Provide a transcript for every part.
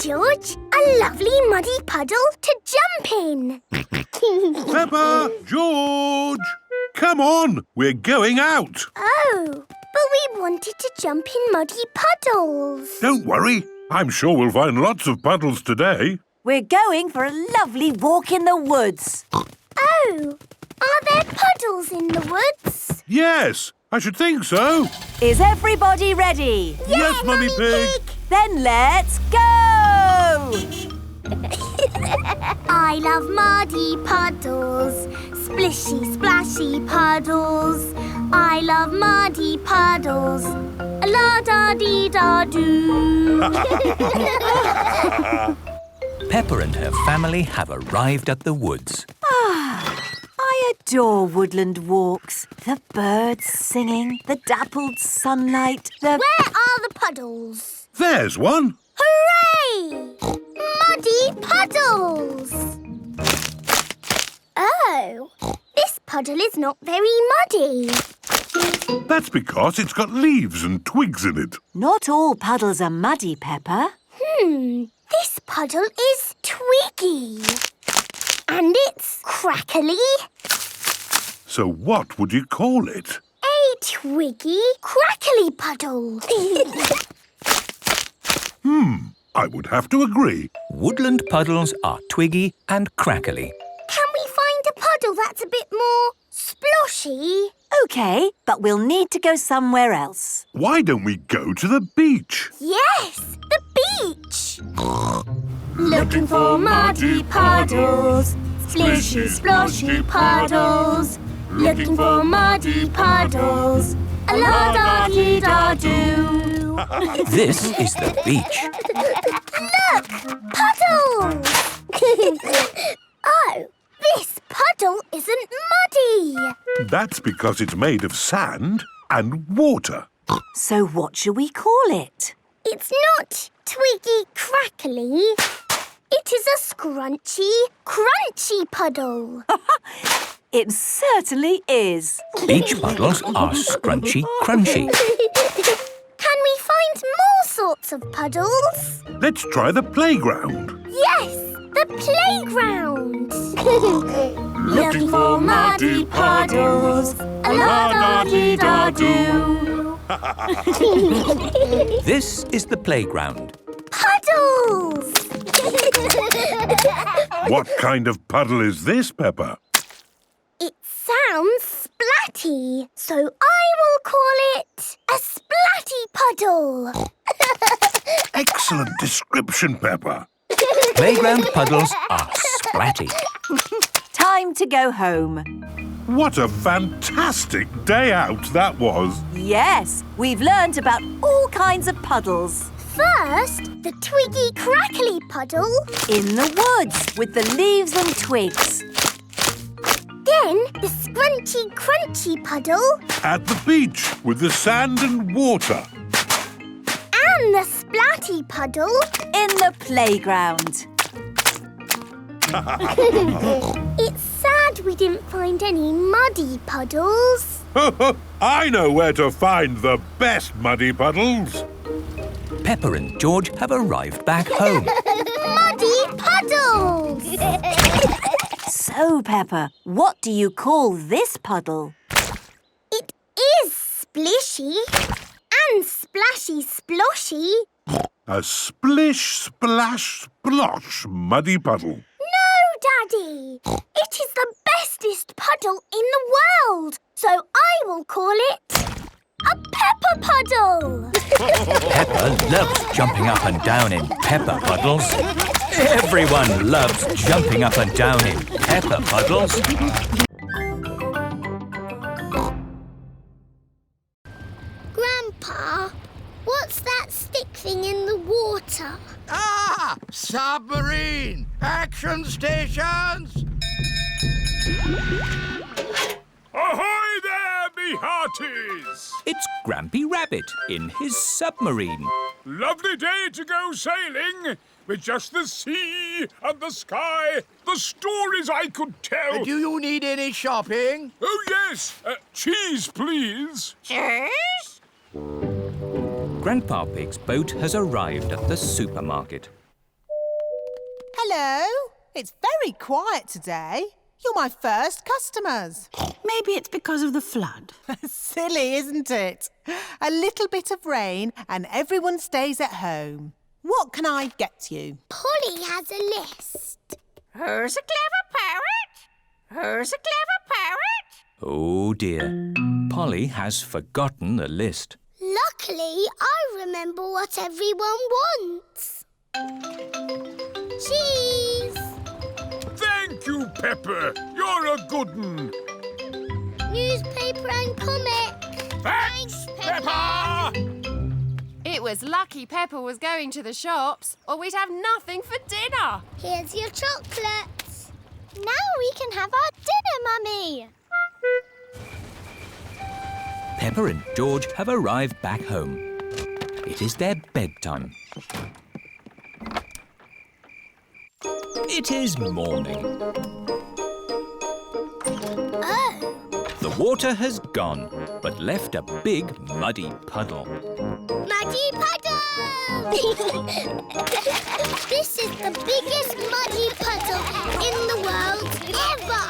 George. A lovely muddy puddle to jump in. Peppa! George! Come on, we're going out. Oh, but we wanted to jump in muddy puddles. Don't worry. I'm sure we'll find lots of puddles today. We're going for a lovely walk in the woods. Oh, are there puddles in the woods? Yes, I should think so. Is everybody ready? Yes, Mummy Pig. Then let's go! I love muddy puddles, splishy, splashy puddles. I love muddy puddles, la-da-dee-da-doo. Peppa and her family have arrived at the woods. I adore woodland walks. The birds singing, the dappled sunlight, Where are the puddles? There's one. Hooray! Muddy puddles! Oh, this puddle is not very muddy. That's because it's got leaves and twigs in it. Not all puddles are muddy, Peppa. This puddle is twiggy. And it's crackly. So what would you call it? A twiggy, crackly puddle. I would have to agree. Woodland puddles are twiggy and crackly. Can we find a puddle that's a bit more sploshy? OK, but we'll need to go somewhere else. Why don't we go to the beach? Yes, the beach. Looking for muddy puddles, splishy, sploshy puddles. Looking for muddy puddles, la-da-dee-da-doo. This is the beach. Look! Puddles! Oh, this puddle isn't muddy. That's because it's made of sand and water. So what shall we call it? It's not twiggy crackly. It is a scrunchy, crunchy puddle. It certainly is. Beach puddles are scrunchy crunchy. Can we find more sorts of puddles? Let's try the playground. Yes, the playground. Looking for muddy puddles, la-da-dee-da-doo. This is the playground. Puddles! What kind of puddle is this, Peppa? It sounds splatty, so I will call it a splatty puddle. Excellent description, Peppa. Playground puddles are splatty. Time to go home. What a fantastic day out that was. Yes, we've learnt about all kinds of puddles. First, the twiggy crackly puddle. In the woods with the leaves and twigs. Then the scrunchy crunchy puddle. At the beach with the sand and water. And the splatty puddle. In the playground. It's sad we didn't find any muddy puddles. I know where to find the best muddy puddles. Peppa and George have arrived back home. Muddy puddles! So, Peppa, what do you call this puddle? It is splishy and splashy sploshy. A splish, splash, splosh muddy puddle. No, Daddy! It is the bestest puddle in the world, so I will call it a Peppa puddle. Peppa loves jumping up and down in Peppa puddles. Everyone loves jumping up and down in Peppa puddles. Grandpa, what's that stick thing in the water? Ah! Submarine! Action stations! Ahoy there, me hearties! It's Grampy Rabbit in his submarine. Lovely day to go sailing, with just the sea and the sky, the stories I could tell. Do you need any shopping? Oh, yes. Cheese, please. Grandpa Pig's boat has arrived at the supermarket. Hello. It's very quiet today. You're my first customers. Maybe it's because of the flood. Silly, isn't it? A little bit of rain and everyone stays at home. What can I get you? Polly has a list. Who's a clever parrot? Who's a clever parrot? Oh dear. Polly has forgotten the list. Luckily, I remember what everyone wants. Cheese! Thank you, Pepper. You're a good un. Newspaper and comic. Thanks, Peppa! It was lucky Peppa was going to the shops, or we'd have nothing for dinner. Here's your chocolates. Now we can have our dinner, Mummy. Peppa and George have arrived back home. It is their bedtime. It is morning. Oh. The water has gone, but left a big muddy puddle. Muddy puddle! This is the biggest muddy puddle in the world ever!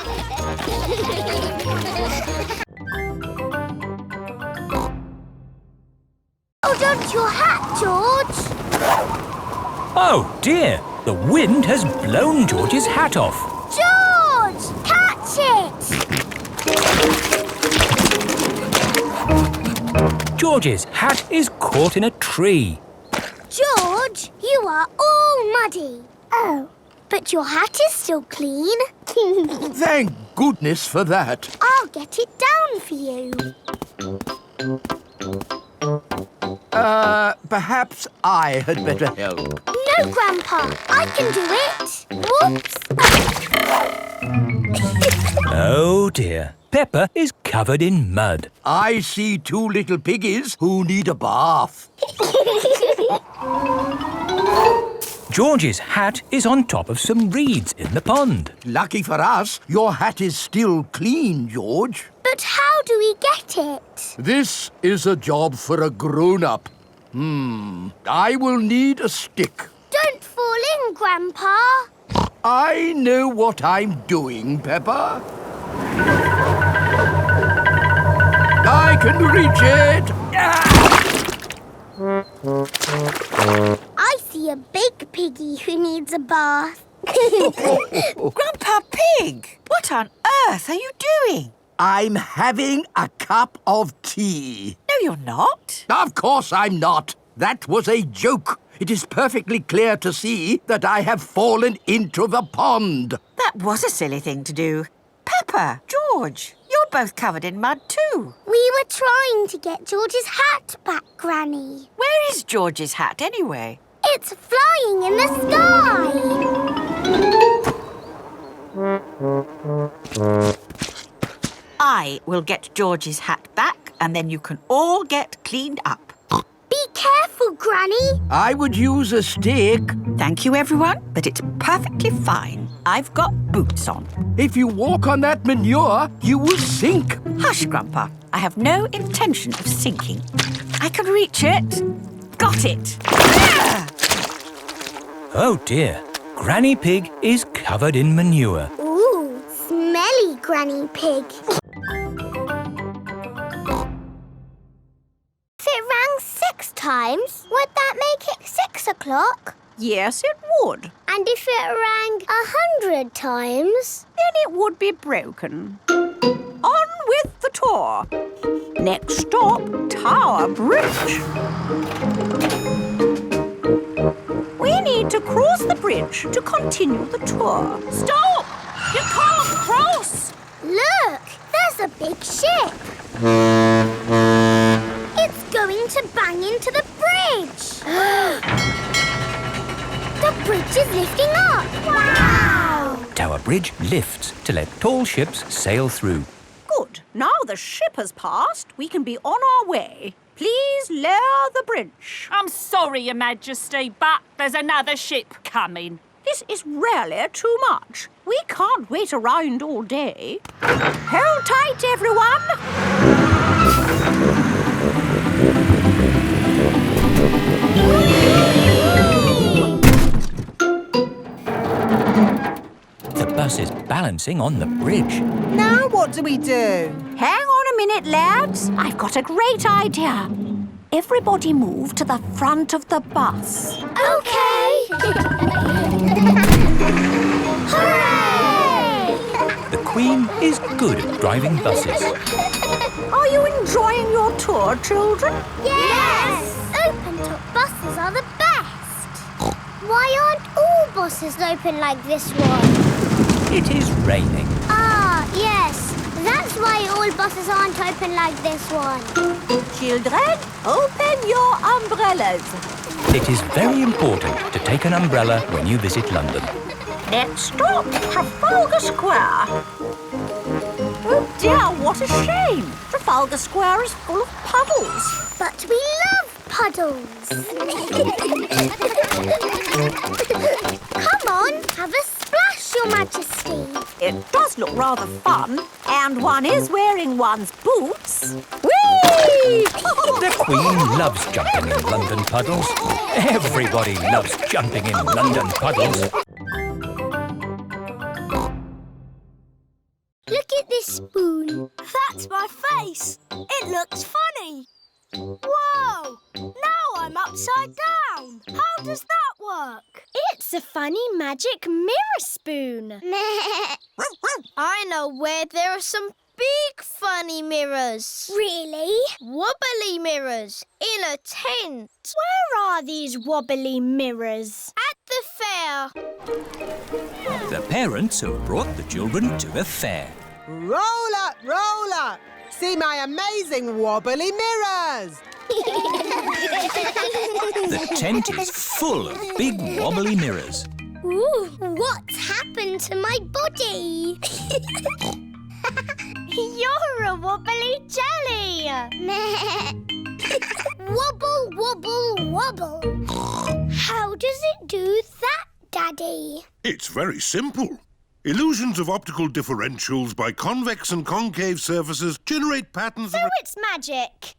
Hold on to your hat, George! Oh dear! The wind has blown George's hat off. George! Catch it! George's hat is caught in a tree. George, you are all muddy. Oh, but your hat is still clean. Thank goodness for that. I'll get it down for you. Perhaps I had better help. No, Grandpa, I can do it. Whoops. Oh dear. Peppa is covered in mud. I see two little piggies who need a bath. George's hat is on top of some reeds in the pond. Lucky for us, your hat is still clean, George. But how do we get it? This is a job for a grown-up. I will need a stick. Don't fall in, Grandpa. I know what I'm doing, Peppa. I can reach it. I see a big piggy who needs a bath. Grandpa Pig, what on earth are you doing? I'm having a cup of tea. No, you're not. Of course I'm not. That was a joke. It is perfectly clear to see that I have fallen into the pond. That was a silly thing to do. Peppa, George, you're both covered in mud too. We were trying to get George's hat back, Granny. Where is George's hat anyway? It's flying in the sky. I will get George's hat back and then you can all get cleaned up. Be careful, Granny. I would use a stick. Thank you, everyone, but it's perfectly fine. I've got boots on. If you walk on that manure, you will sink. Hush, Grandpa. I have no intention of sinking. I can reach it. Got it. Oh dear. Granny Pig is covered in manure. Ooh, smelly Granny Pig. If it rang 6 times, would that make it 6 o'clock? Yes, it would. And if it rang 100 times? Then it would be broken. On with the tour. Next stop, Tower Bridge. We need to cross the bridge to continue the tour. Stop! You can't cross! Look, there's a big ship. It's going to bang into the bridge. The bridge is lifting up. Wow! Tower Bridge lifts to let tall ships sail through. Good. Now the ship has passed, we can be on our way. Please lower the bridge. I'm sorry, Your Majesty, but there's another ship coming. This is really too much. We can't wait around all day. Hold tight, everyone. balancing on the bridge. Now what do we do? Hang on a minute, lads. I've got a great idea. Everybody move to the front of the bus. Okay. Hooray! The Queen is good at driving buses. Are you enjoying your tour, children? Yes! Open-top buses are the best. Why aren't all buses open like this one? It is raining. Ah, yes. That's why all buses aren't open like this one. Children, open your umbrellas. It is very important to take an umbrella when you visit London. Next stop, Trafalgar Square. Oh dear, what a shame. Trafalgar Square is full of puddles. But we love puddles. Come on, have a splash, Your Majesty. It does look rather fun, and one is wearing one's boots. Whee! The Queen loves jumping in London puddles. Everybody loves jumping in London puddles. Look at this spoon. That's my face. It looks funny. Whoa! Now I'm upside down. How does that work? It's a funny magic mirror spoon. I know where there are some big funny mirrors. Really? Wobbly mirrors in a tent. Where are these wobbly mirrors? At the fair. The parents have brought the children to a fair. Roll up, roll up. See my amazing wobbly mirrors. The tent is full of big wobbly mirrors. Ooh, what's happened to my body? You're a wobbly jelly. Wobble, wobble, wobble. How does it do that, Daddy? It's very simple. Illusions of optical differentials by convex and concave surfaces generate patterns of... So it's magic.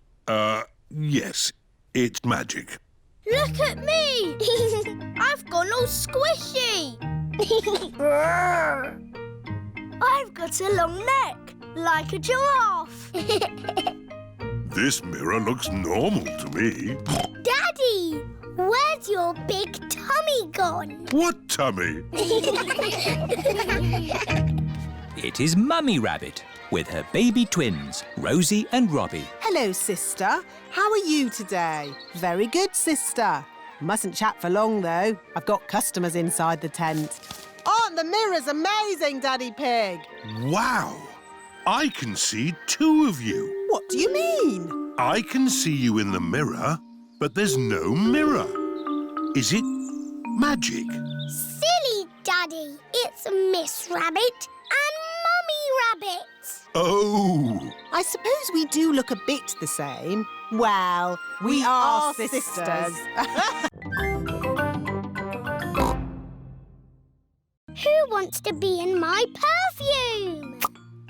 Yes, it's magic. Look at me. I've gone all squishy. I've got a long neck, like a giraffe. This mirror looks normal to me. Daddy, where's your big tummy gone? What tummy? It is Mummy Rabbit with her baby twins, Rosie and Robbie. Hello, sister. How are you today? Very good, sister. Mustn't chat for long, though. I've got customers inside the tent. Aren't the mirrors amazing, Daddy Pig? Wow! I can see two of you. What do you mean? I can see you in the mirror, but there's no mirror. Is it magic? Silly Daddy. It's Miss Rabbit and Mummy Rabbit. Oh! I suppose we do look a bit the same. Well, we are sisters. Who wants to be in my perfume?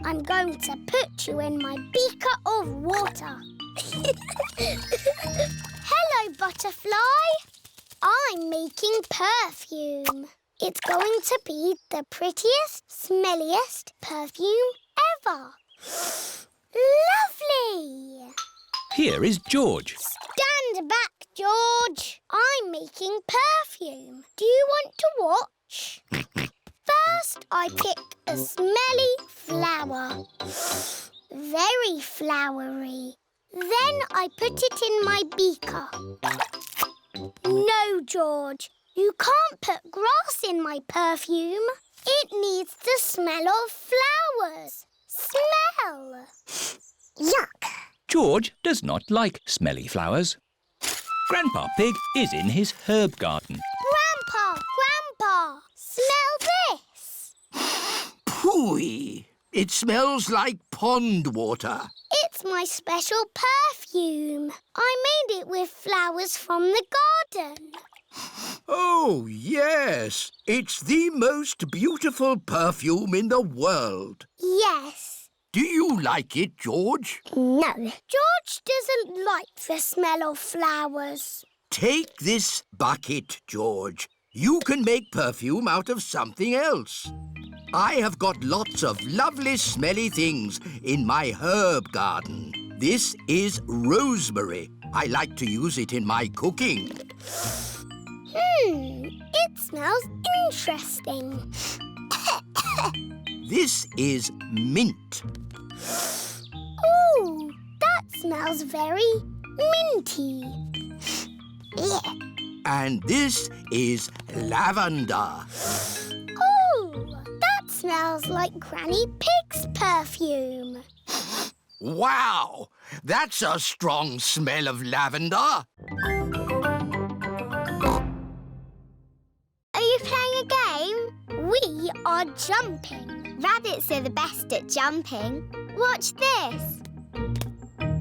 I'm going to put you in my beaker of water. Hello, butterfly. I'm making perfume. It's going to be the prettiest, smelliest perfume ever. Lovely! Here is George. Stand back, George. I'm making perfume. Do you want to watch? First, I pick a smelly flower. Very flowery. Then I put it in my beaker. No, George. You can't put grass in my perfume. It needs the smell of flowers. Smell! Yuck! George does not like smelly flowers. Grandpa Pig is in his herb garden. Grandpa! Smell this! Phooey! It smells like pond water. It's my special perfume. I made it with flowers from the garden. Oh, yes. It's the most beautiful perfume in the world. Yes. Do you like it, George? No. George doesn't like the smell of flowers. Take this bucket, George. You can make perfume out of something else. I have got lots of lovely smelly things in my herb garden. This is rosemary. I like to use it in my cooking. It smells interesting. This is mint. Ooh, that smells very minty. Yeah. And this is lavender. Ooh, that smells like Granny Pig's perfume. Wow! That's a strong smell of lavender. Are you playing a game? We are jumping. Rabbits are the best at jumping. Watch this.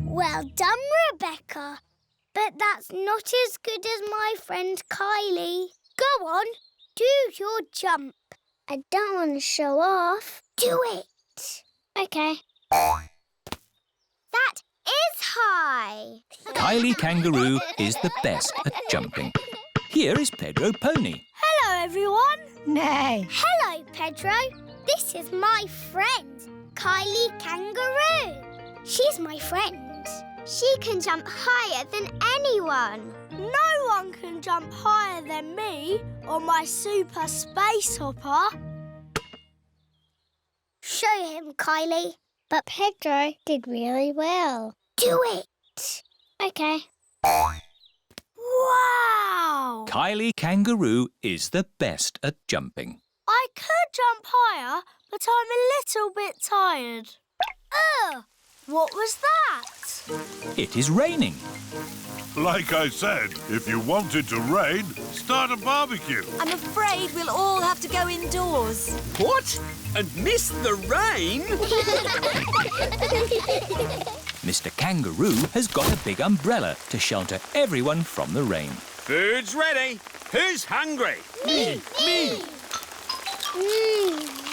Well done, Rebecca. But that's not as good as my friend Kylie. Go on, do your jump. I don't want to show off. Do it. OK. That is high. Kylie Kangaroo is the best at jumping. Here is Pedro Pony. Hello, everyone. Nay. Hello, Pedro. This is my friend, Kylie Kangaroo. She's my friend. She can jump higher than anyone. No one can jump higher than me or my super space hopper. Show him, Kylie. But Pedro did really well. Do it. OK. Wow! Kylie Kangaroo is the best at jumping. I could jump higher, but I'm a little bit tired. Ugh! What was that? It is raining. Like I said, if you want it to rain, start a barbecue. I'm afraid we'll all have to go indoors. What? And miss the rain? Mr. Kangaroo has got a big umbrella to shelter everyone from the rain. Food's ready. Who's hungry? Me!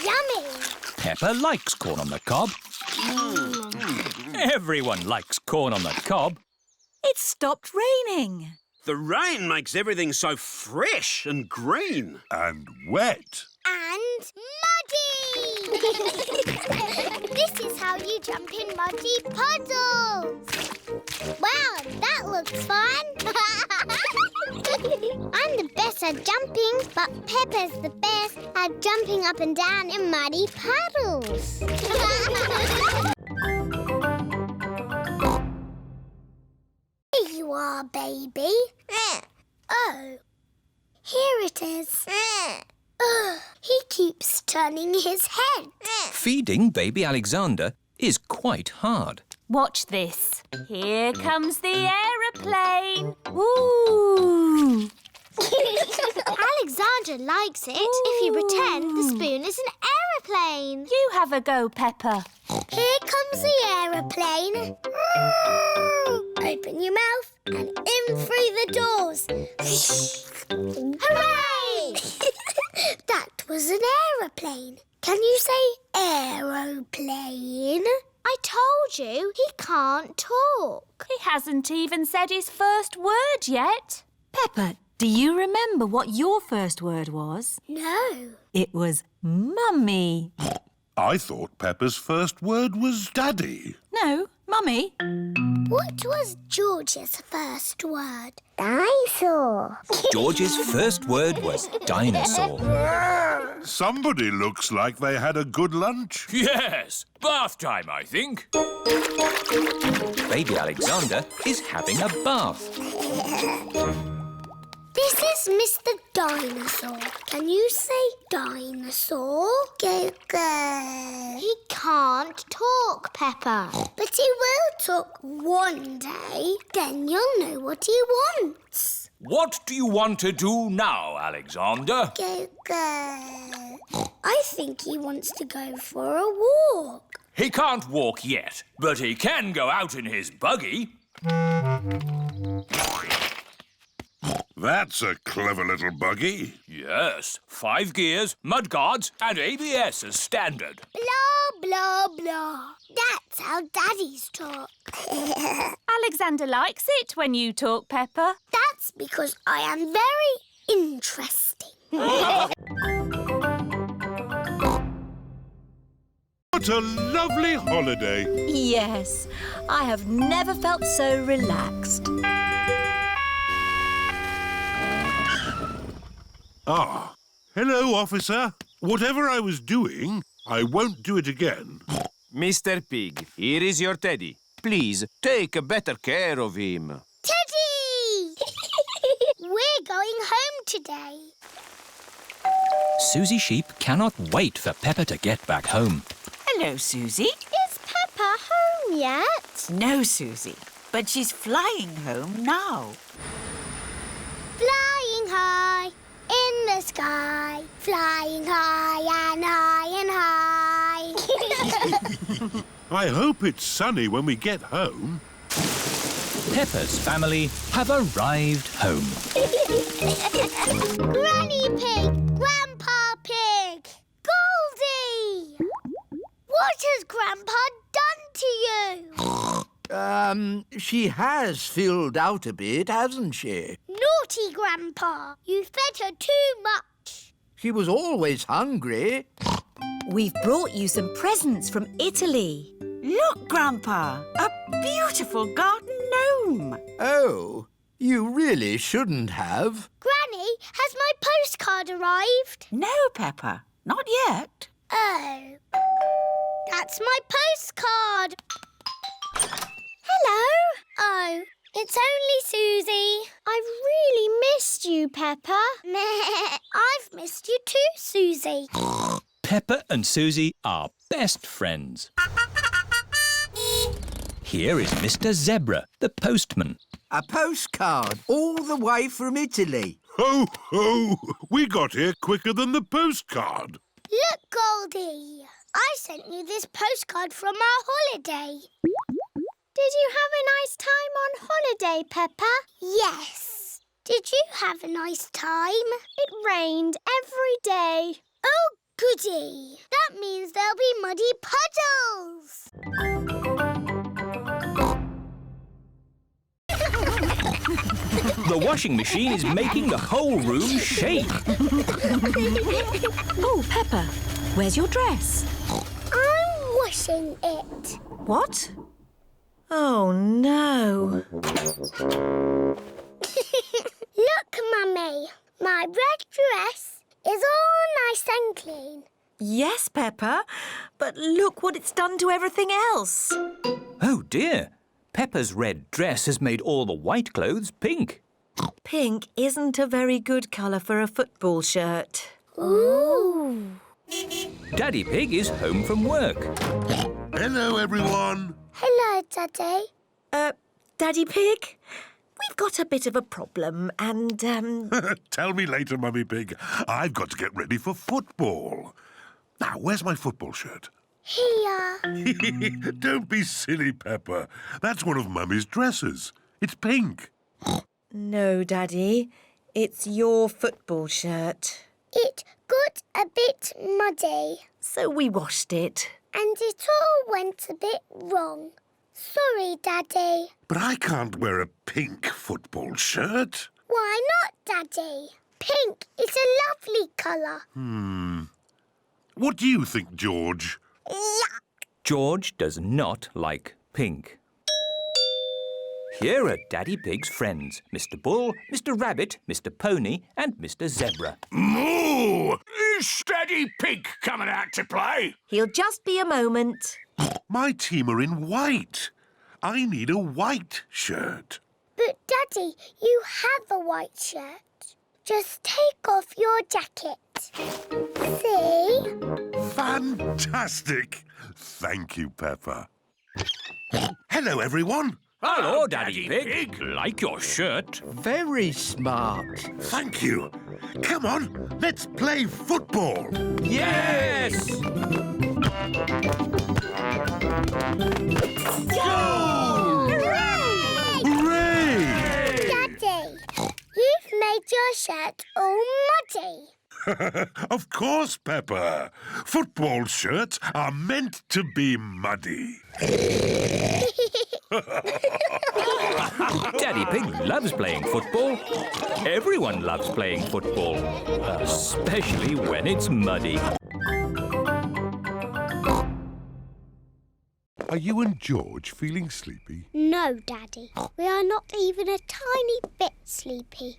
Yummy! Peppa likes corn on the cob. Everyone likes corn on the cob. It's stopped raining. The rain makes everything so fresh and green. And wet. And muddy! This is how you jump in muddy puddles. Wow, that looks fun. I'm the best at jumping, but Peppa's the best at jumping up and down in muddy puddles. Here you are, baby. Oh, here it is. He keeps turning his head. Feeding baby Alexander is quite hard. Watch this. Here comes the aeroplane. Woo! Alexander likes it if you pretend the spoon is an aeroplane. You have a go, Peppa. Here comes the aeroplane. Open your mouth and in through the doors. Hooray! That was an aeroplane. Can you say aeroplane? I told you he can't talk. He hasn't even said his first word yet. Peppa, do you remember what your first word was? No. It was Mummy. I thought Peppa's first word was Daddy. No, Mummy. What was George's first word? Dinosaur. George's first word was dinosaur. Somebody looks like they had a good lunch. Yes, bath time, I think. Baby Alexander is having a bath. This is Mr. Dinosaur. Can you say dinosaur? Go, go. He can't talk, Peppa. But he will talk one day. Then you'll know what he wants. What do you want to do now, Alexander? Go, go. I think he wants to go for a walk. He can't walk yet, but he can go out in his buggy. That's a clever little buggy. Yes, 5 gears, mudguards and ABS as standard. Blah, blah, blah. That's how daddies talk. Alexander likes it when you talk, Peppa. That's because I am very interesting. What a lovely holiday. Yes, I have never felt so relaxed. Ah, hello, officer. Whatever I was doing, I won't do it again. Mr. Pig, here is your teddy. Please, take better care of him. Teddy! We're going home today. Suzy Sheep cannot wait for Peppa to get back home. Hello, Suzy. Is Peppa home yet? No, Suzy, but she's flying home now. Flying high in the sky, flying high and high and high. I hope it's sunny when we get home. Peppa's family have arrived home. Granny Pig, Grandpa Pig, Goldie! What has Grandpa done to you? She has filled out a bit, hasn't she? Naughty Grandpa, you fed her too much. She was always hungry. We've brought you some presents from Italy. Look, Grandpa, a beautiful garden gnome. Oh, you really shouldn't have. Granny, has my postcard arrived? No, Peppa, not yet. Oh, that's my postcard. Hello. Oh, it's only Suzy. I've really missed you, Peppa. I've missed you too, Suzy. Peppa and Suzy are best friends. Here is Mr. Zebra, the postman. A postcard all the way from Italy. Ho, ho! We got here quicker than the postcard. Look, Goldie. I sent you this postcard from our holiday. Did you have a nice time on holiday, Peppa? Yes. Did you have a nice time? It rained every day. Oh, goody. That means there'll be muddy puddles. The washing machine is making the whole room shake. Oh, Peppa, where's your dress? I'm washing it. What? Oh, no. Look, Mummy. My red dress is all nice and clean. Yes, Peppa, but look what it's done to everything else. Oh, dear. Peppa's red dress has made all the white clothes pink. Pink isn't a very good colour for a football shirt. Ooh. Daddy Pig is home from work. Hello, everyone. Hello, Daddy. Daddy Pig, we've got a bit of a problem and, Tell me later, Mummy Pig. I've got to get ready for football. Now, where's my football shirt? Here. Don't be silly, Peppa. That's one of Mummy's dresses. It's pink. No, Daddy, it's your football shirt. It got a bit muddy. So we washed it. And it all went a bit wrong. Sorry, Daddy. But I can't wear a pink football shirt. Why not, Daddy? Pink is a lovely colour. What do you think, George? Yuck! George does not like pink. Here are Daddy Pig's friends, Mr. Bull, Mr. Rabbit, Mr. Pony and Mr. Zebra. Moo! Is Daddy Pig coming out to play? He'll just be a moment. My team are in white. I need a white shirt. But, Daddy, you have a white shirt. Just take off your jacket. See? Fantastic. Thank you, Peppa. Hello, everyone. Hello, Daddy Pig. Like your shirt. Very smart. Thank you. Come on, let's play football. Yes! Go! Hooray! Hooray! Daddy, you've made your shirt all muddy. Of course, Peppa. Football shirts are meant to be muddy. Daddy Pig loves playing football. Everyone loves playing football, especially when it's muddy. Are you and George feeling sleepy? No, Daddy. We are not even a tiny bit sleepy.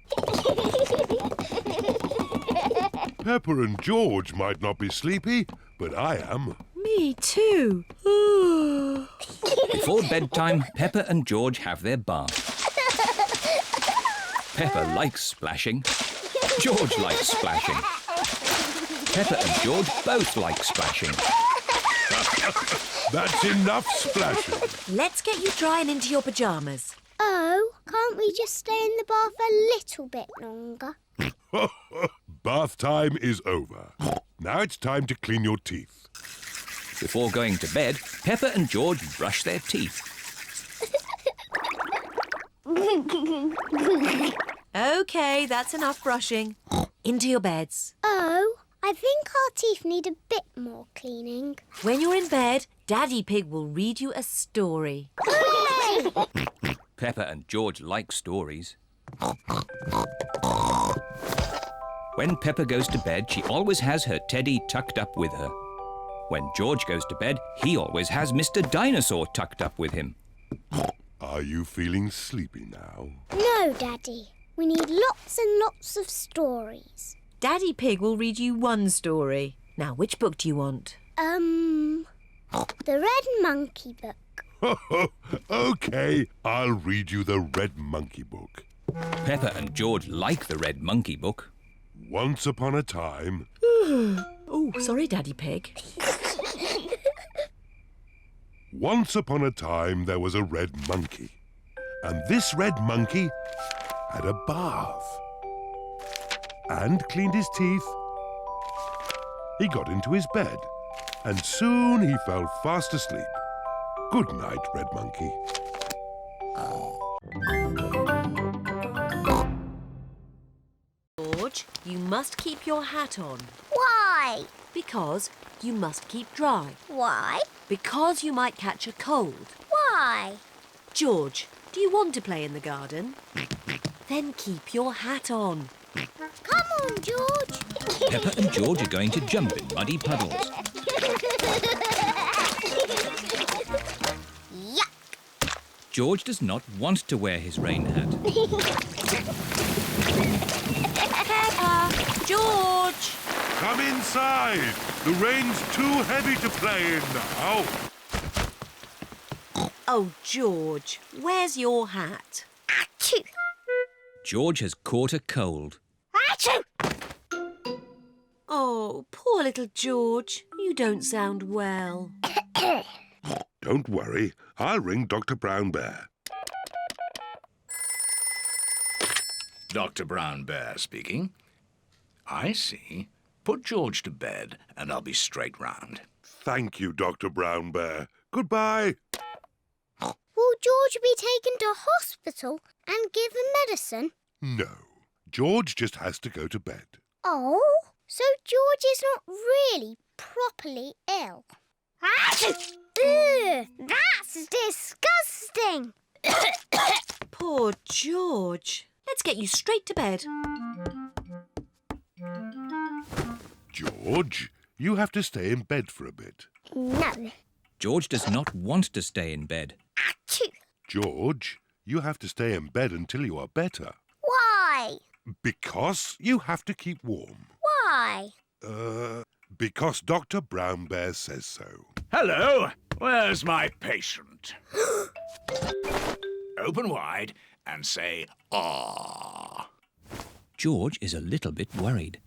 Peppa and George might not be sleepy, but I am. Me too. Before bedtime, Peppa and George have their bath. Peppa likes splashing. George likes splashing. Peppa and George both like splashing. That's enough splashing. Let's get you dry and into your pyjamas. Oh, can't we just stay in the bath a little bit longer? Bath time is over. Now it's time to clean your teeth. Before going to bed, Peppa and George brush their teeth. OK, that's enough brushing. Into your beds. Oh, I think our teeth need a bit more cleaning. When you're in bed, Daddy Pig will read you a story. Hooray! Peppa and George like stories. When Peppa goes to bed, she always has her teddy tucked up with her. When George goes to bed, he always has Mr. Dinosaur tucked up with him. Are you feeling sleepy now? No, Daddy. We need lots and lots of stories. Daddy Pig will read you one story. Now, which book do you want? The Red Monkey book. OK, I'll read you the Red Monkey book. Peppa and George like the Red Monkey book. Once upon a time... Oh, sorry, Daddy Pig. Once upon a time, there was a red monkey. And this red monkey had a bath. And cleaned his teeth. He got into his bed. And soon he fell fast asleep. Good night, Red Monkey. George, you must keep your hat on. Why? Because you must keep dry. Why? Because you might catch a cold. Why? George, do you want to play in the garden? Then keep your hat on. Come on, George. Peppa and George are going to jump in muddy puddles. Yuck! George does not want to wear his rain hat. Peppa! George! Come inside. The rain's too heavy to play in now. Oh, George, where's your hat? Achoo! George has caught a cold. Achoo! Oh, poor little George. You don't sound well. Don't worry. I'll ring Dr. Brown Bear. Dr. Brown Bear speaking. I see. Put George to bed and I'll be straight round. Thank you, Dr. Brown Bear. Goodbye. Will George be taken to hospital and given medicine? No. George just has to go to bed. Oh, so George is not really properly ill. Achoo! Ugh, that's disgusting. Poor George. Let's get you straight to bed. George, you have to stay in bed for a bit. No. George does not want to stay in bed. Achoo! George, you have to stay in bed until you are better. Why? Because you have to keep warm. Why? Because Dr. Brown Bear says so. Hello, where's my patient? Open wide and say, "Ah." George is a little bit worried.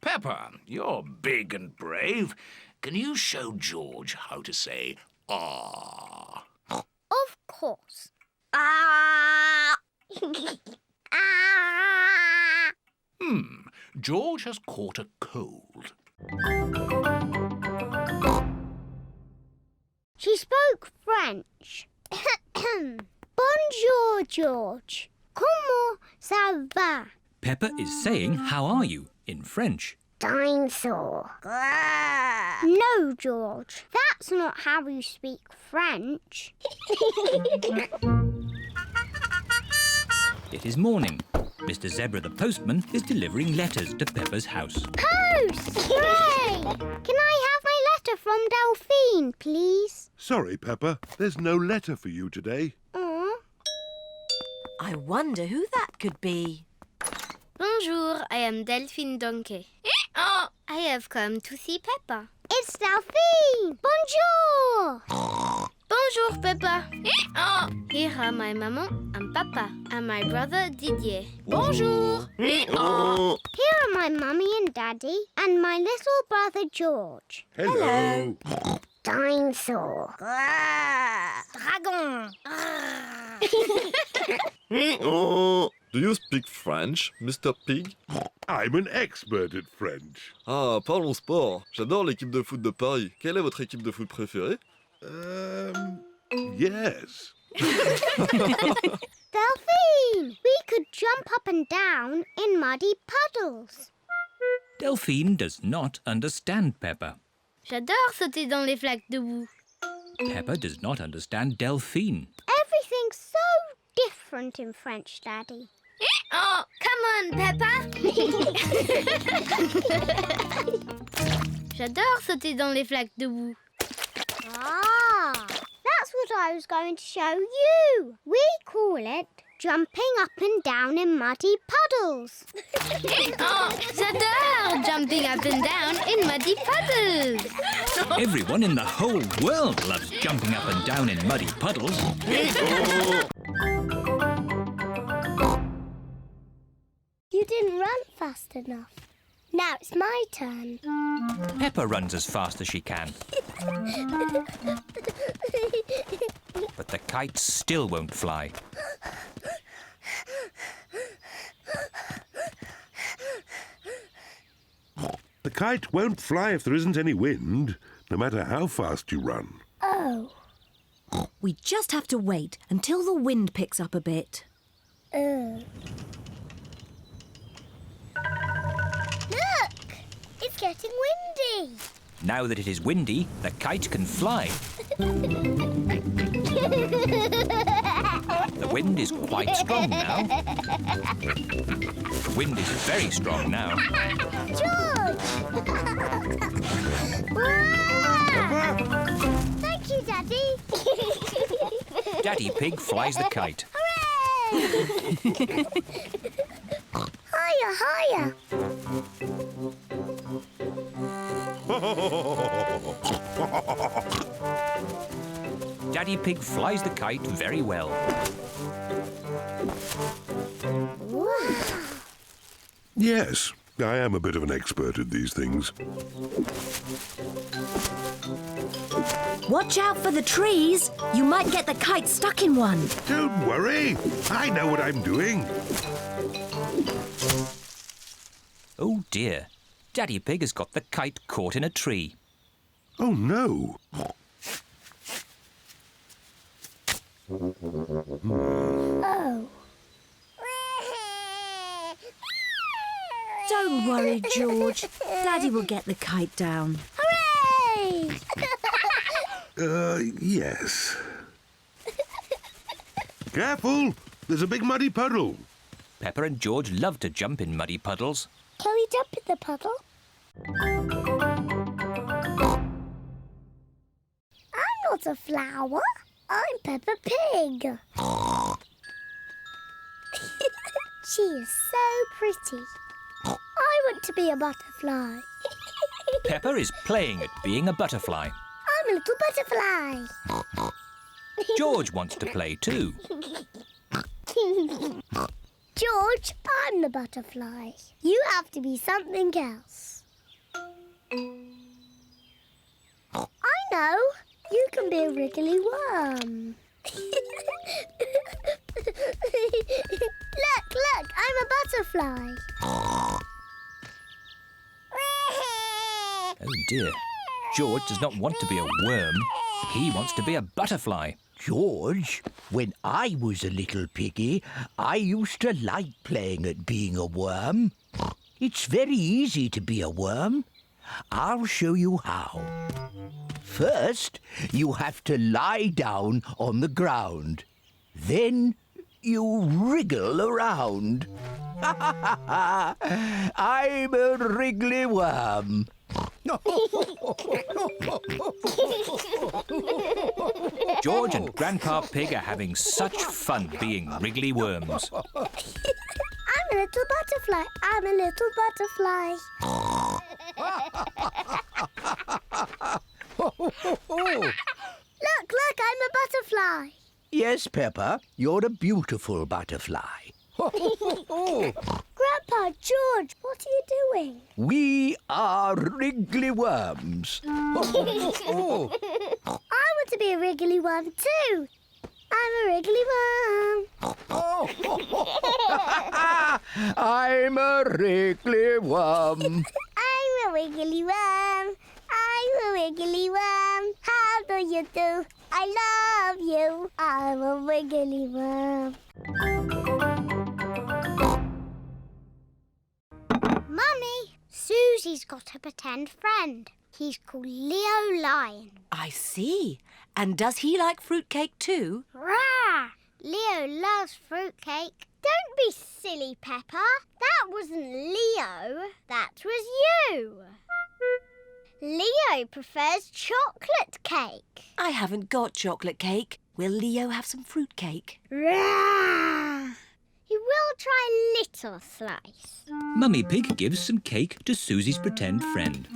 Peppa, you're big and brave. Can you show George how to say, "Ah"? Of course. Ah! Ah! George has caught a cold. She spoke French. Bonjour, George. Comment ça va? Peppa is saying, "How are you?" in French. Dinosaur. No, George. That's not how you speak French. It is morning. Mr. Zebra the postman is delivering letters to Peppa's house. Post! Hooray! Can I have my letter from Delphine, please. Sorry, Peppa. There's no letter for you today. I wonder who that could be. Bonjour, I am Delphine Donkey. I have come to see Peppa. It's Delphine! Bonjour! Bonjour, Peppa. Here are my maman and papa and my brother Didier. Bonjour! Here are my mummy and daddy and my little brother George. Hello. Dinosaur. Dragon. Do you speak French, Mr. Pig? I'm an expert at French. Ah, parlons sport. J'adore l'équipe de foot de Paris. Quelle est votre équipe de foot préférée? Yes. Delphine, we could jump up and down in muddy puddles. Delphine does not understand Peppa. J'adore sauter dans les flaques de boue. Peppa does not understand Delphine. Everything's so different in French, Daddy. Come on, Peppa. J'adore sauter dans les flaques de boue. That's what I was going to show you. We call it jumping up and down in muddy puddles. J'adore jumping up and down in muddy puddles. Everyone in the whole world loves jumping up and down in muddy puddles. You didn't run fast enough. Now it's my turn. Peppa runs as fast as she can. But the kite still won't fly. The kite won't fly if there isn't any wind, no matter how fast you run. Oh. We just have to wait until the wind picks up a bit. Look! It's getting windy. Now that it is windy, the kite can fly. The wind is quite strong now. The wind is very strong now. George! Thank you, Daddy. Daddy Pig flies the kite. Hooray! Higher, higher. Daddy Pig flies the kite very well. Wow. Yes, I am a bit of an expert at these things. Watch out for the trees. You might get the kite stuck in one. Don't worry. I know what I'm doing. Oh dear. Daddy Pig has got the kite caught in a tree. Oh no. Oh. Don't worry, George. Daddy will get the kite down. Hooray! Yes. Careful! There's a big muddy puddle. Peppa and George love to jump in muddy puddles. Can we jump in the puddle? I'm not a flower. I'm Peppa Pig. She is so pretty. I want to be a butterfly. Peppa is playing at being a butterfly. I'm a little butterfly. George wants to play too. George, I'm the butterfly. You have to be something else. I know. You can be a wriggly worm. Look, I'm a butterfly. Oh dear. George does not want to be a worm. He wants to be a butterfly. George, when I was a little piggy, I used to like playing at being a worm. It's very easy to be a worm. I'll show you how. First, you have to lie down on the ground. Then you wriggle around. I'm a wriggly worm. George and Grandpa Pig are having such fun being wriggly worms. I'm a little butterfly. I'm a little butterfly. Look, I'm a butterfly. Yes, Peppa, you're a beautiful butterfly. Grandpa, George, what are you doing? We are wriggly worms. I want to be a wriggly worm too. I'm a wriggly worm. I'm a wriggly worm. I'm a wiggly worm. I'm a wiggly worm. How do you do? I love you. I'm a wiggly worm. Mummy, Suzy's got a pretend friend. He's called Leo Lion. I see. And does he like fruitcake too? Rah! Leo loves fruitcake. Don't be silly, Peppa. That wasn't Leo. That was you. Leo prefers chocolate cake. I haven't got chocolate cake. Will Leo have some fruitcake? Rah! He will try a little slice. Mummy Pig gives some cake to Susie's pretend friend.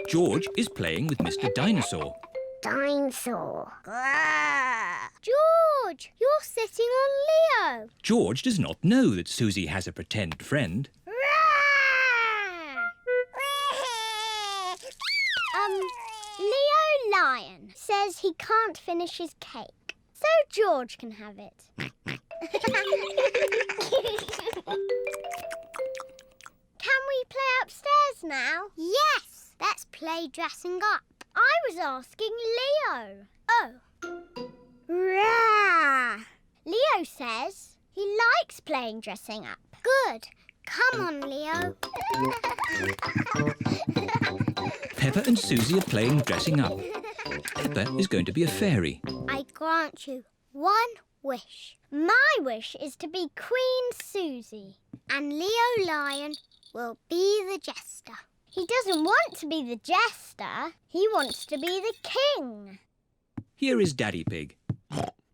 George is playing with Mr. Dinosaur. Dinosaur. George, you're sitting on Leo. George does not know that Susie has a pretend friend. Leo Lion says he can't finish his cake, so George can have it. Can we play upstairs now? Yes, let's play dressing up. I was asking Leo. Oh. Rah! Leo says he likes playing dressing up. Good. Come on, Leo. Peppa and Susie are playing dressing up. Peppa is going to be a fairy. I grant you one wish. My wish is to be Queen Suzy, and Leo Lion will be the jester. He doesn't want to be the jester. He wants to be the king. Here is Daddy Pig.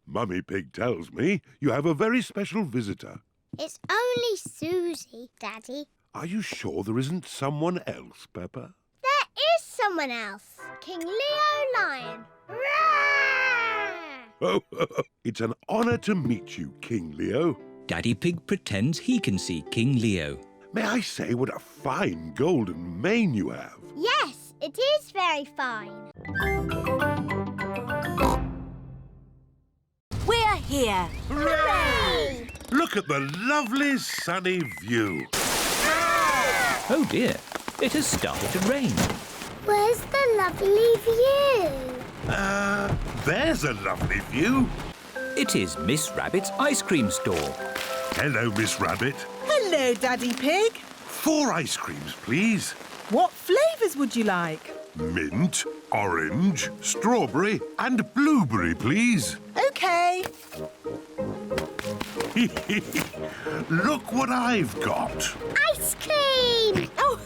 Mummy Pig tells me you have a very special visitor. It's only Suzy, Daddy. Are you sure there isn't someone else, Peppa? There is someone else. King Leo Lion. Oh, it's an honour to meet you, King Leo. Daddy Pig pretends he can see King Leo. May I say what a fine golden mane you have? Yes, it is very fine. We're here. Hooray! Look at the lovely sunny view. Oh dear, it has started to rain. Where's the lovely view? There's a lovely view. It is Miss Rabbit's ice cream store. Hello, Miss Rabbit. Hello, Daddy Pig. 4 ice creams, please. What flavours would you like? Mint, orange, strawberry and blueberry, please. OK. Look what I've got. Ice cream! Oh,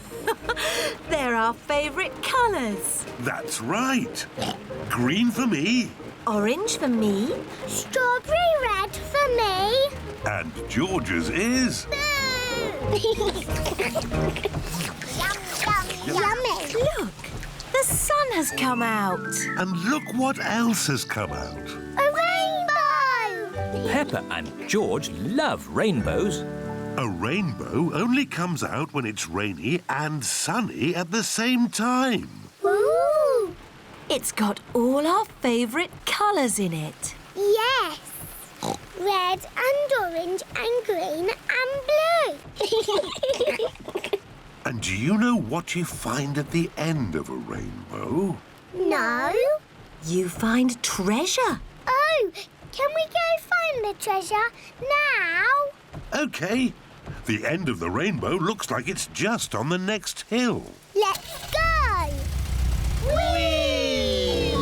they're our favourite colours. That's right. Green for me. Orange for me. Strawberry red for me. And George's is... Yummy. Look, the sun has come out. And look what else has come out. A rainbow! Peppa and George love rainbows. A rainbow only comes out when it's rainy and sunny at the same time. Ooh! It's got all our favourite colours in it. Yes. Red and orange and green and blue. And do you know what you find at the end of a rainbow? No. You find treasure. Oh, can we go find the treasure now? OK. The end of the rainbow looks like it's just on the next hill. Let's go! Whee!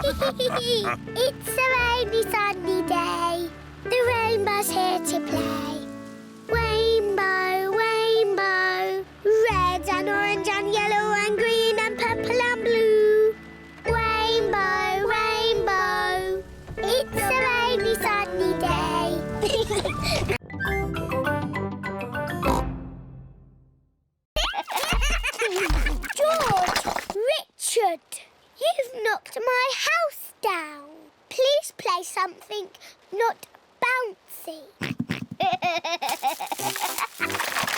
It's a rainy, sunny day. The rainbow's here to play. Rainbow, rainbow, red and orange George, Richard, you've knocked my house down. Please play something not bouncy.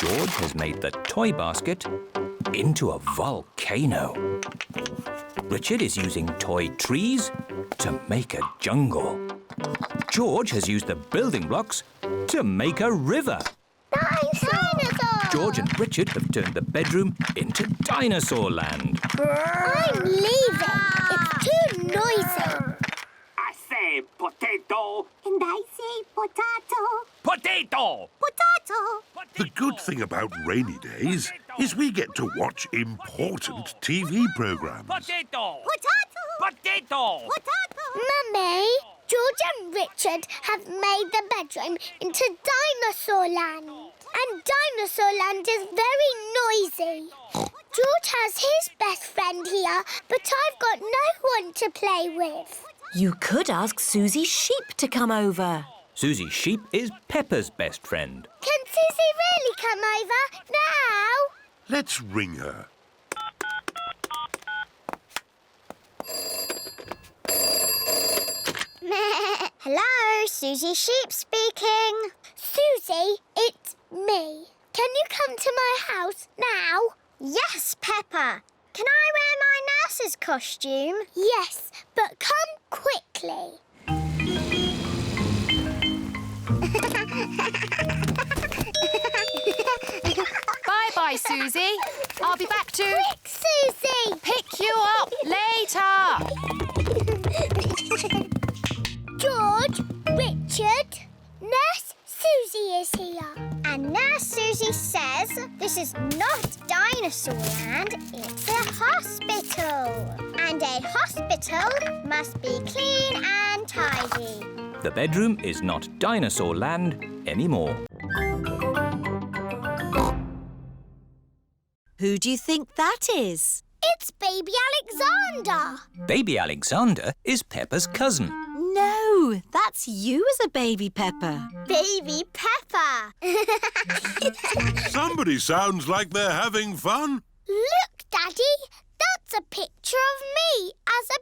George has made the toy basket into a volcano. Richard is using toy trees to make a jungle. George has used the building blocks to make a river. Dinosaur! George and Richard have turned the bedroom into Dinosaur land. I'm leaving. It's too noisy. I say potato. And I say potato. Potato! Potato. The good thing about rainy days is we get to watch important TV programs. Potato! Potato. Potato! Potato. Mummy, George and Richard have made the bedroom into Dinosaur land. And Dinosaur land is very noisy. George has his best friend here, but I've got no one to play with. You could ask Suzy Sheep to come over. Suzy Sheep is Peppa's best friend. Can Suzy really come over now? Let's ring her. Hello, Suzy Sheep speaking. Suzy, it's me. Can you come to my house now? Yes, Peppa. Can I wear my nurse's costume? Yes, but come quickly. Bye-bye, Suzy. I'll be back to... Quick, Suzy! Pick you up later. George, Richard, Nurse Suzy is here. And Nurse Suzy says this is not Dinosaur land, it's a hospital. And a hospital must be clean and tidy. The bedroom is not Dinosaur land anymore. Who do you think that is? It's Baby Alexander. Baby Alexander is Peppa's cousin. No, that's you as a baby, Peppa. Baby Peppa. Somebody sounds like they're having fun. Look, Daddy, that's a picture of me as a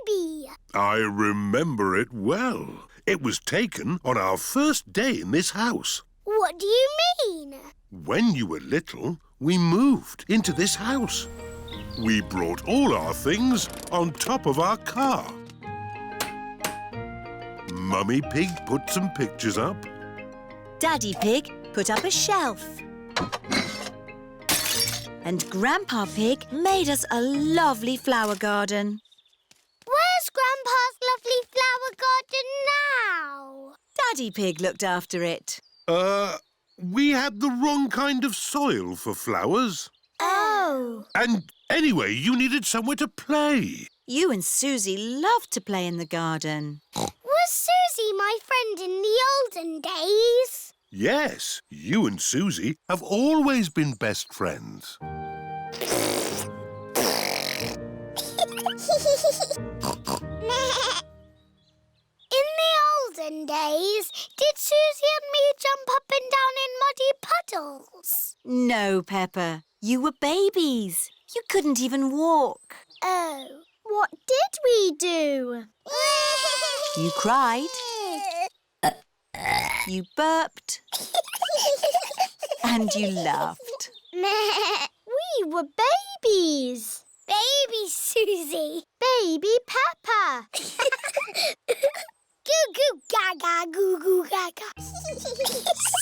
baby. I remember it well. It was taken on our first day in this house. What do you mean? When you were little, we moved into this house. We brought all our things on top of our car. Mummy Pig put some pictures up. Daddy Pig put up a shelf. And Grandpa Pig made us a lovely flower garden. Where's Grandpa's lovely flower garden now? Daddy Pig looked after it. We had the wrong kind of soil for flowers. Oh. And anyway, you needed somewhere to play. You and Suzy loved to play in the garden. Was Suzy my friend in the olden days? Yes, you and Suzy have always been best friends. In the olden days, did Suzy and me jump up and down in muddy puddles? No, Peppa. You were babies. You couldn't even walk. Oh, what did we do? You cried. You burped. And you laughed. We were babies. Baby Suzy. Baby Peppa. Goo goo gaga, goo goo gaga.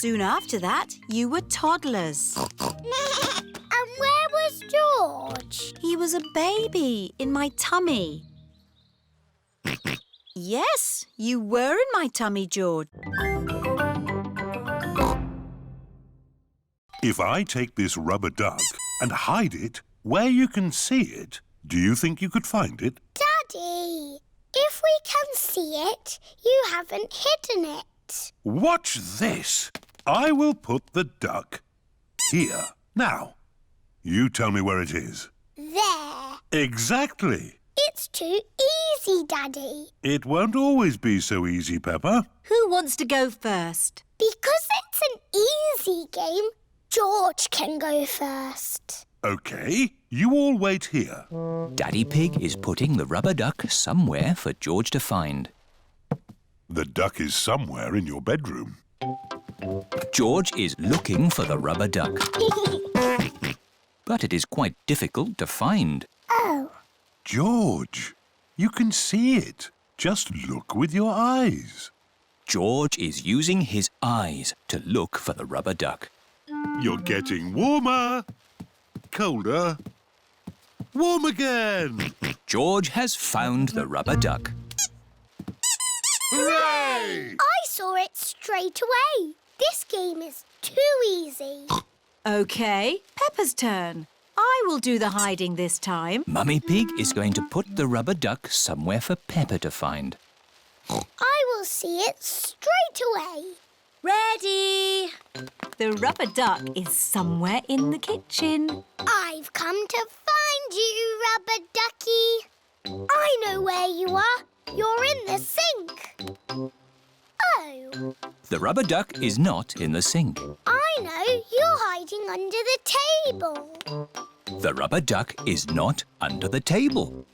Soon after that, you were toddlers. And where was George? He was a baby in my tummy. Yes, you were in my tummy, George. If I take this rubber duck and hide it where you can see it, do you think you could find it? Daddy, if we can see it, you haven't hidden it. Watch this. I will put the duck here. Now, you tell me where it is. There. Exactly. It's too easy, Daddy. It won't always be so easy, Peppa. Who wants to go first? Because it's an easy game, George can go first. OK, you all wait here. Daddy Pig is putting the rubber duck somewhere for George to find. The duck is somewhere in your bedroom. George is looking for the rubber duck. But it is quite difficult to find. Oh. George, you can see it. Just look with your eyes. George is using his eyes to look for the rubber duck. You're getting warmer. Colder. Warm again. George has found the rubber duck. Hooray! I saw it straight away. This game is too easy. OK, Peppa's turn. I will do the hiding this time. Mummy Pig is going to put the rubber duck somewhere for Peppa to find. I will see it straight away. Ready! The rubber duck is somewhere in the kitchen. I've come to find you, Rubber Ducky. I know where you are. You're in the sink. Oh. The rubber duck is not in the sink. I know. You're hiding under the table. The rubber duck is not under the table.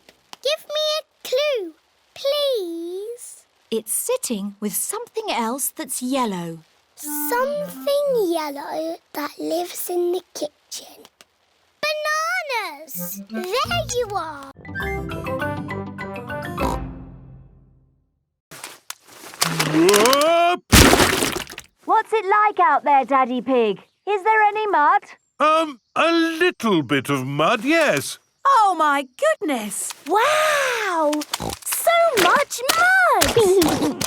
Give me a clue, please. It's sitting with something else that's yellow. Something yellow that lives in the kitchen. Bananas! There you are. Whoop! What's it like out there, Daddy Pig? Is there any mud? A little bit of mud, yes. Oh, my goodness! Wow! So much mud!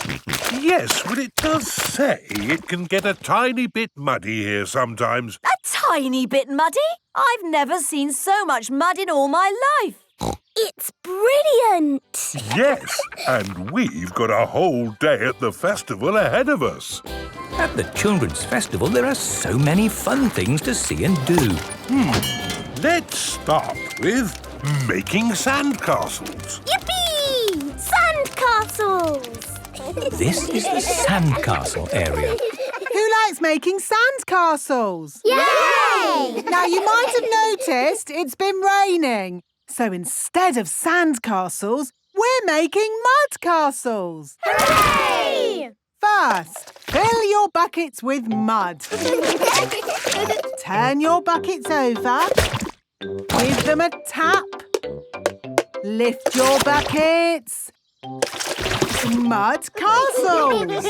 Yes, well, it does say it can get a tiny bit muddy here sometimes. A tiny bit muddy? I've never seen so much mud in all my life. It's brilliant! Yes, and we've got a whole day at the festival ahead of us. At the Children's Festival, there are so many fun things to see and do. Let's start with making sandcastles. Yippee! Sandcastles! This is the sandcastle area. Who likes making sandcastles? Yay! Now, you might have noticed it's been raining. So instead of sandcastles, we're making mud castles. Hooray! First, fill your buckets with mud. Turn your buckets over. Give them a tap. Lift your buckets. Mud castles.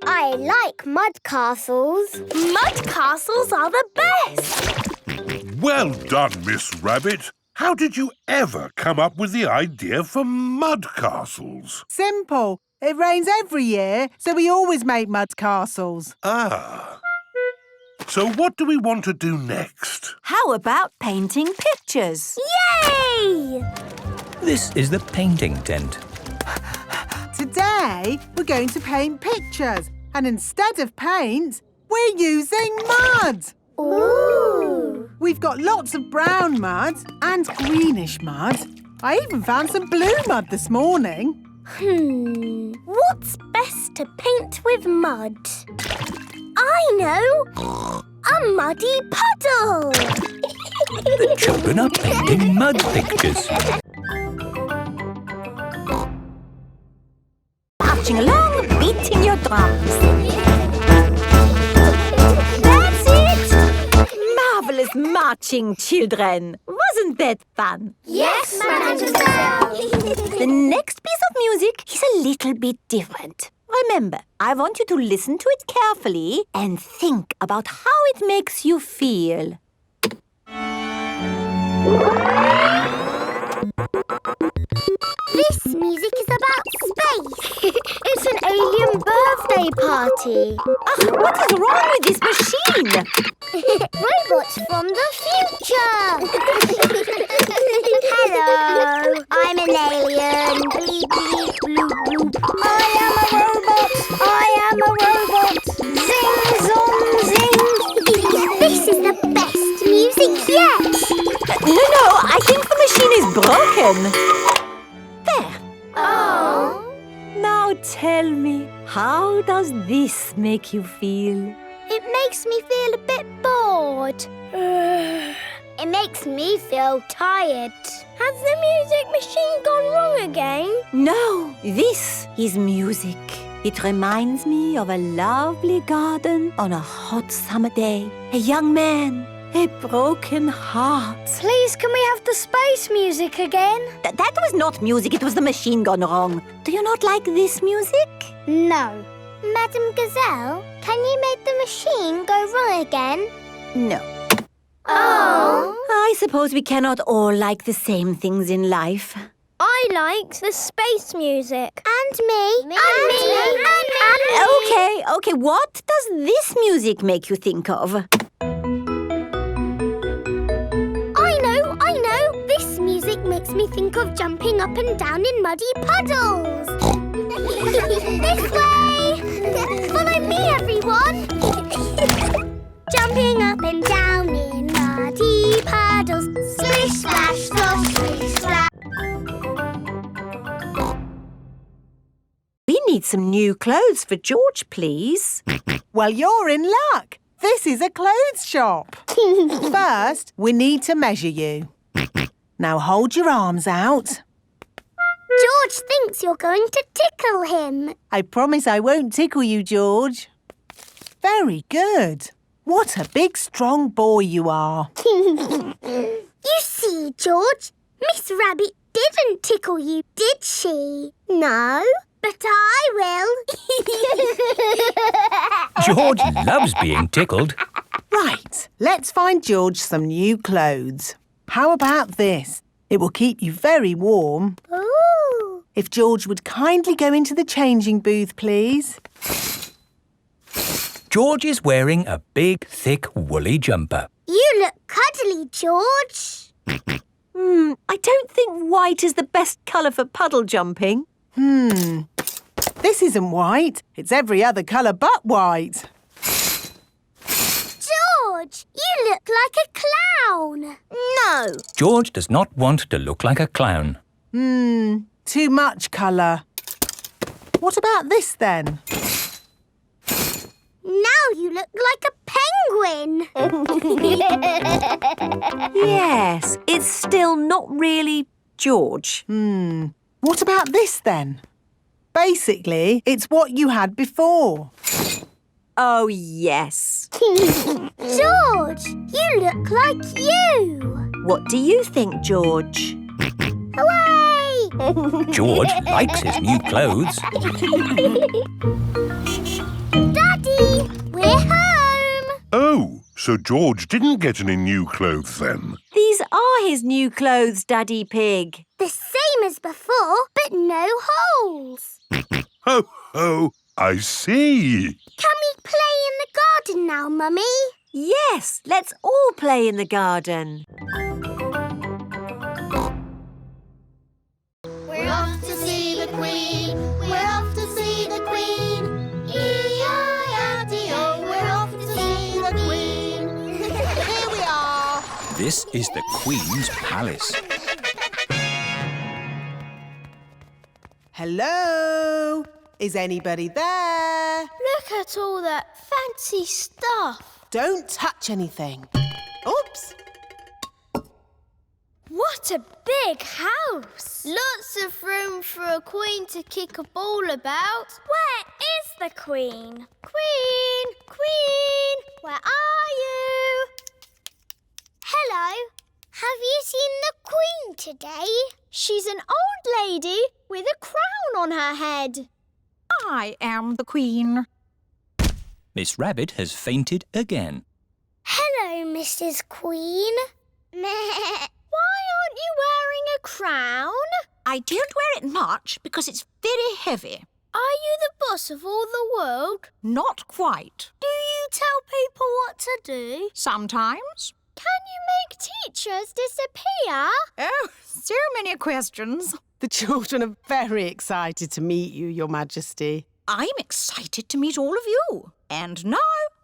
I like mud castles. Mud castles are the best. Well done, Miss Rabbit. How did you ever come up with the idea for mud castles? Simple. It rains every year, so we always make mud castles. Ah. So what do we want to do next? How about painting pictures? Yay! This is the painting tent. Today, we're going to paint pictures. And instead of paint, we're using mud. Ooh! We've got lots of brown mud and greenish mud. I even found some blue mud this morning. What's best to paint with mud? I know! A muddy puddle! The children are painting mud pictures. Marching along, beating your drums. That's it! Marvellous marching, children. Wasn't that fun? Yes, Mademoiselle! The next piece of music is a little bit different. Remember, I want you to listen to it carefully and think about how it makes you feel. This music is about space. It's an alien birthday party. What is wrong with this machine? Robots from the future. Hello, I'm an alien. Bleep, bleep, bloop, bloop. I am a robot. I am a robot. Zing, zong, zing. This is the best music yet. No, I think the machine is broken. this make you feel? It makes me feel a bit bored. It makes me feel tired. Has the music machine gone wrong again? No, this is music. It reminds me of a lovely garden on a hot summer day. A young man, a broken heart. Please, can we have the space music again? That was not music, it was the machine gone wrong. Do you not like this music? No. Madam Gazelle, can you make the machine go wrong again? No. Oh. I suppose we cannot all like the same things in life. I liked the space music. And me. And me. Okay, what does this music make you think of? I know. This music makes me think of jumping up and down in muddy puddles. This way. Follow me, everyone. Jumping up and down in muddy puddles. Splish, splash, slosh, splish, splash. We need some new clothes for George, please. Well, you're in luck. This is a clothes shop. First, we need to measure you. Now hold your arms out. George thinks you're going to tickle him. I promise I won't tickle you, George. Very good. What a big, strong boy you are. You see, George, Miss Rabbit didn't tickle you, did she? No, but I will. George loves being tickled. Right, let's find George some new clothes. How about this? It will keep you very warm. Ooh. If George would kindly go into the changing booth, please. George is wearing a big, thick, woolly jumper. You look cuddly, George. I don't think white is the best colour for puddle jumping. This isn't white. It's every other colour but white. George, you look like a clown. No. George does not want to look like a clown. Too much colour. What about this then? Now you look like a penguin. Yes, it's still not really George. What about this then? Basically, it's what you had before. Oh, yes. George, you look like you. What do you think, George? Hooray! George likes his new clothes. Daddy, we're home. Oh, so George didn't get any new clothes then? These are his new clothes, Daddy Pig. The same as before, but no holes. Ho, ho, I see. Can we play in the garden now, Mummy? Yes, let's all play in the garden. We're off to see the Queen. We're off to see the Queen. E-I-R-D-O. We're off to see the Queen. Here we are. This is the Queen's palace. Hello? Is anybody there? Look at all that fancy stuff. Don't touch anything. Oops. What a big house. Lots of room for a queen to kick a ball about. Where is the Queen? Queen! Queen! Where are you? Hello. Have you seen the Queen today? She's an old lady with a crown on her head. I am the Queen. Miss Rabbit has fainted again. Hello, Mrs. Queen. Why aren't you wearing a crown? I don't wear it much because it's very heavy. Are you the boss of all the world? Not quite. Do you tell people what to do? Sometimes. Can you make teachers disappear? Oh, so many questions. The children are very excited to meet you, Your Majesty. I'm excited to meet all of you. And now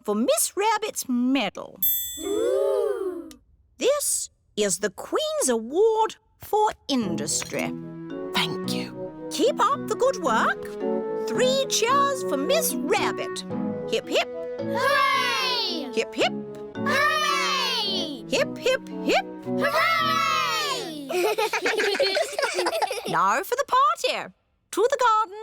for Miss Rabbit's medal. Ooh. This is the Queen's Award for Industry. Thank you. Keep up the good work. 3 cheers for Miss Rabbit. Hip, hip. Hooray! Hip, hip. Hooray! Hip, hip, hip. Hooray! Now for the party. To the garden.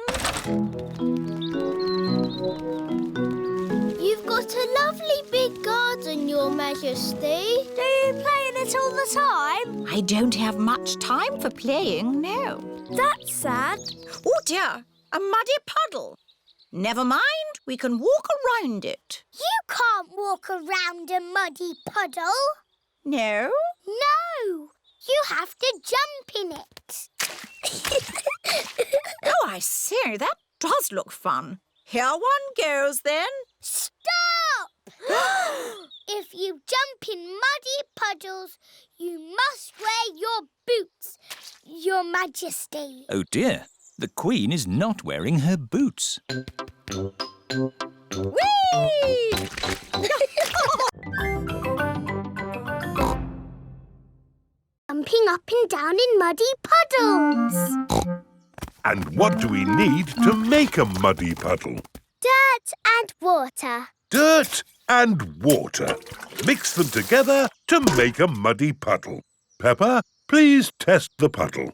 You've got a lovely big garden, Your Majesty. Do you play in it all the time? I don't have much time for playing, no. That's sad. Oh dear, a muddy puddle. Never mind, we can walk around it. You can't walk around a muddy puddle. No? No, you have to jump in it. Oh, I see, that does look fun. Here one goes then. Stop! If you jump in muddy puddles, you must wear your boots, Your Majesty. Oh dear, the Queen is not wearing her boots. Whee! Jumping up and down in muddy puddles. And what do we need to make a muddy puddle? Dirt and water. Dirt and water. Mix them together to make a muddy puddle. Peppa, please test the puddle.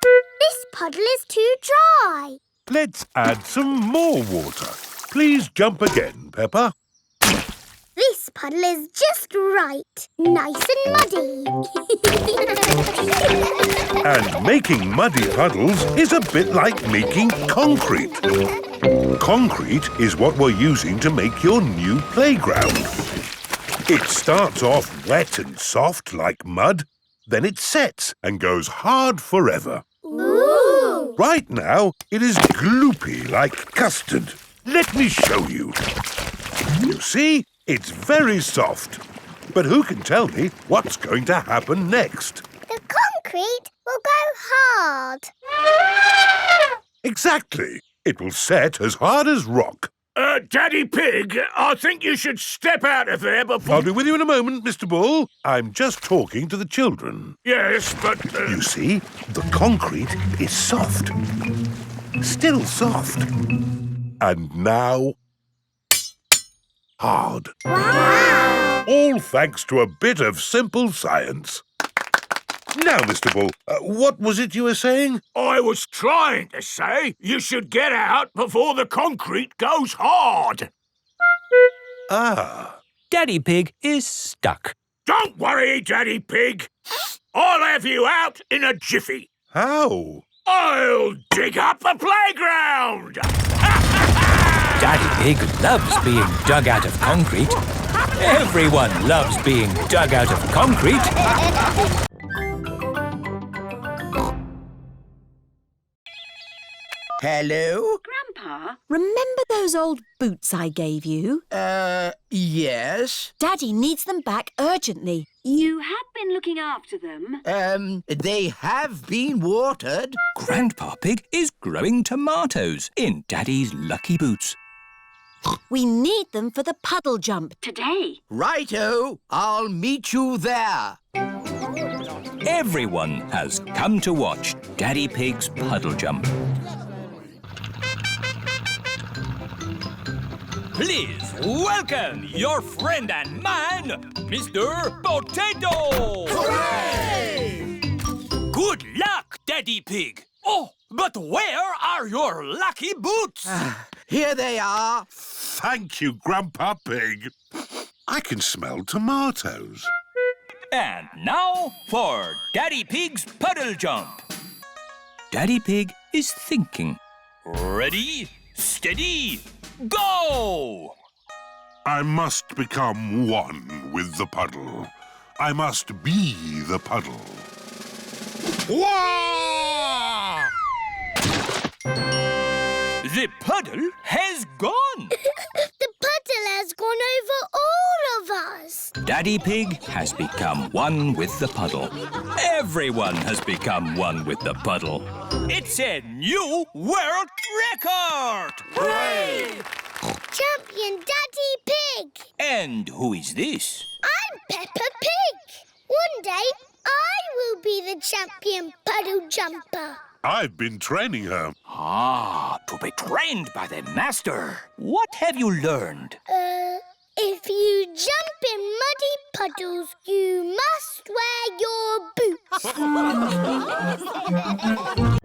This puddle is too dry. Let's add some more water. Please jump again, Peppa. This puddle is just right. Nice and muddy. And making muddy puddles is a bit like making concrete. Concrete is what we're using to make your new playground. It starts off wet and soft like mud, then it sets and goes hard forever. Ooh! Right now, it is gloopy like custard. Let me show you. You see, it's very soft. But who can tell me what's going to happen next? The concrete will go hard. Exactly. It will set as hard as rock. Daddy Pig, I think you should step out of there before... I'll be with you in a moment, Mr. Bull. I'm just talking to the children. Yes, but... You see, the concrete is soft. Still soft. And now... hard. Wow! All thanks to a bit of simple science. Now, Mr. Bull, what was it you were saying? I was trying to say you should get out before the concrete goes hard. Ah. Daddy Pig is stuck. Don't worry, Daddy Pig. I'll have you out in a jiffy. How? I'll dig up the playground. Daddy Pig loves being dug out of concrete. Everyone loves being dug out of concrete. Hello? Grandpa? Remember those old boots I gave you? Yes. Daddy needs them back urgently. You have been looking after them. They have been watered. Grandpa Pig is growing tomatoes in Daddy's lucky boots. We need them for the puddle jump. Today. Righto, I'll meet you there. Everyone has come to watch Daddy Pig's puddle jump. Please welcome your friend and mine, Mr. Potato! Hooray! Good luck, Daddy Pig! Oh, but where are your lucky boots? Here they are. Thank you, Grandpa Pig. I can smell tomatoes. And now for Daddy Pig's puddle jump. Daddy Pig is thinking. Ready, steady, go! I must become one with the puddle. I must be the puddle. Wah! The puddle has gone. The puddle has gone over all of us. Daddy Pig has become one with the puddle. Everyone has become one with the puddle. It's a new world record! Hooray! Champion Daddy Pig. And who is this? I'm Peppa Pig. One day I will be the champion puddle jumper. I've been training her. Ah, to be trained by the master. What have you learned? If you jump in muddy puddles, you must wear your boots.